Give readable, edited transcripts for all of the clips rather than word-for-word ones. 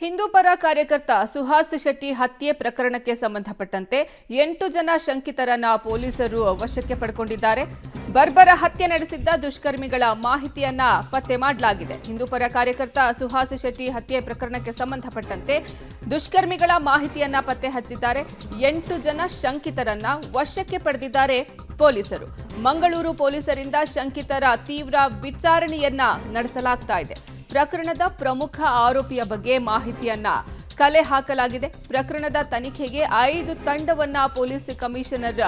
ಹಿಂದೂ ಪರ ಕಾರ್ಯಕರ್ತ ಸುಹಾಸ್ ಶೆಟ್ಟಿ ಹತ್ಯೆ ಪ್ರಕರಣಕ್ಕೆ ಸಂಬಂಧಪಟ್ಟಂತೆ 8 ಜನ ಶಂಕಿತರನ್ನ ಪೊಲೀಸರು ವಶಕ್ಕೆ ಪಡೆದುಕೊಂಡಿದ್ದಾರೆ. ಬರ್ಬರ ಹತ್ಯೆ ನಡೆಸಿದ್ದ ದುಷ್ಕರ್ಮಿಗಳ ಮಾಹಿತಿಯನ್ನ ಪತ್ತೆ ಮಾಡಲಾಗಿದೆ. ಹಿಂದೂ ಪರ ಕಾರ್ಯಕರ್ತ ಸುಹಾಸ್ ಶೆಟ್ಟಿ ಹತ್ಯೆ ಪ್ರಕರಣಕ್ಕೆ ಸಂಬಂಧಪಟ್ಟಂತೆ ದುಷ್ಕರ್ಮಿಗಳ ಮಾಹಿತಿಯನ್ನ ಪತ್ತೆ ಹಚ್ಚಿದ್ದಾರೆ. 8 ಜನ ಶಂಕಿತರನ್ನ ವಶಕ್ಕೆ ಪಡೆದಿದ್ದಾರೆ ಪೊಲೀಸರು. ಮಂಗಳೂರು ಪೊಲೀಸರಿಂದ ಶಂಕಿತರ ತೀವ್ರ ವಿಚಾರಣೆಯನ್ನ ನಡೆಸಲಾಗ್ತಾ ಇದೆ. ಪ್ರಕರಣದ ಪ್ರಮುಖ ಆರೋಪಿಯ ಬಗ್ಗೆ ಮಾಹಿತಿಯನ್ನ ಕಲೆ ಹಾಕಲಾಗಿದೆ. ಪ್ರಕರಣದ ತನಿಖೆಗೆ 5 ತಂಡವನ್ನ ಪೊಲೀಸ್ ಕಮಿಷನರ್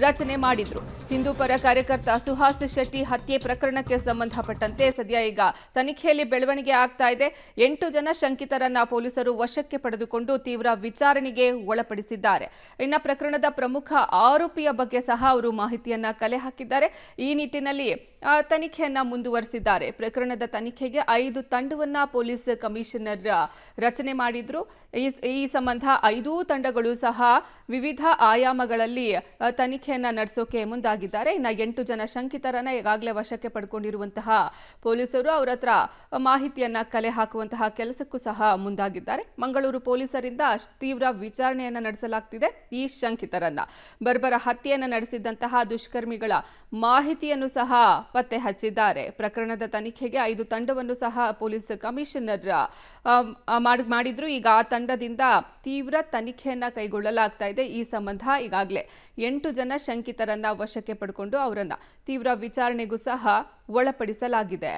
ರಚನೆ ಮಾಡಿದ್ರು. ಹಿಂದೂ ಪರ ಕಾರ್ಯಕರ್ತ ಸುಹಾಸ್ ಶೆಟ್ಟಿ ಹತ್ಯೆ ಪ್ರಕರಣಕ್ಕೆ ಸಂಬಂಧಪಟ್ಟಂತೆ ಸದ್ಯ ಈಗ ತನಿಖೆಯಲ್ಲಿ ಬೆಳವಣಿಗೆ ಆಗ್ತಾ ಇದೆ. 8 ಜನ ಶಂಕಿತರನ್ನ ಪೊಲೀಸರು ವಶಕ್ಕೆ ಪಡೆದುಕೊಂಡು ತೀವ್ರ ವಿಚಾರಣೆಗೆ ಒಳಪಡಿಸಿದ್ದಾರೆ. ಇನ್ನು ಪ್ರಕರಣದ ಪ್ರಮುಖ ಆರೋಪಿಯ ಬಗ್ಗೆ ಸಹ ಅವರು ಮಾಹಿತಿಯನ್ನ ಕಲೆ ಹಾಕಿದ್ದಾರೆ. ಈ ನಿಟ್ಟಿನಲ್ಲಿ ತನಿಖೆಯನ್ನ ಮುಂದುವರಿಸಿದ್ದಾರೆ. ಪ್ರಕರಣದ ತನಿಖೆಗೆ 5 ತಂಡವನ್ನ ಪೊಲೀಸ್ ಕಮಿಷನರ್ ರಚನೆ ಮಾಡಿದ್ರು. ಈ ಸಂಬಂಧ 5 ತಂಡಗಳು ಸಹ ವಿವಿಧ ಆಯಾಮಗಳಲ್ಲಿ ತನಿಖೆಯನ್ನ ನಡೆಸೋಕೆ ಮುಂದಾಗಿದ್ದಾರೆ. ಇನ್ನು 8 ಜನ ಶಂಕಿತರನ್ನ ಈಗಾಗಲೇ ವಶಕ್ಕೆ ಪಡ್ಕೊಂಡಿರುವಂತಹ ಪೊಲೀಸರು ಅವರ ಹತ್ರ ಮಾಹಿತಿಯನ್ನ ಕಲೆ ಹಾಕುವಂತಹ ಕೆಲಸಕ್ಕೂ ಸಹ ಮುಂದಾಗಿದ್ದಾರೆ. ಮಂಗಳೂರು ಪೊಲೀಸರಿಂದ ತೀವ್ರ ವಿಚಾರಣೆಯನ್ನ ನಡೆಸಲಾಗ್ತಿದೆ. ಈ ಶಂಕಿತರನ್ನ ಬರ್ಬರ ಹತ್ಯೆಯನ್ನ ನಡೆಸಿದಂತಹ ದುಷ್ಕರ್ಮಿಗಳ ಮಾಹಿತಿಯನ್ನು ಸಹ ಪತ್ತೆ ಹಚ್ಚಿದ್ದಾರೆ. ಪ್ರಕರಣದ ತನಿಖೆಗೆ 5 ತಂಡವನ್ನು ಸಹ ಪೊಲೀಸ್ ಕಮಿಷನರ್ ಮಾಡಿದ್ರು. ಈಗ ಆ ತಂಡದಿಂದ ತೀವ್ರ ತನಿಖೆಯನ್ನ ಕೈಗೊಳ್ಳಲಾಗ್ತಾ ಇದೆ. ಈ ಸಂಬಂಧ ಈಗಾಗಲೇ 8 ಜನ ಶಂಕಿತರನ್ನ ವಶಕ್ಕೆ ಪಡೆದುಕೊಂಡು ಅವರನ್ನ ತೀವ್ರ ವಿಚಾರಣೆಗೂ ಸಹ ಒಳಪಡಿಸಲಾಗಿದೆ.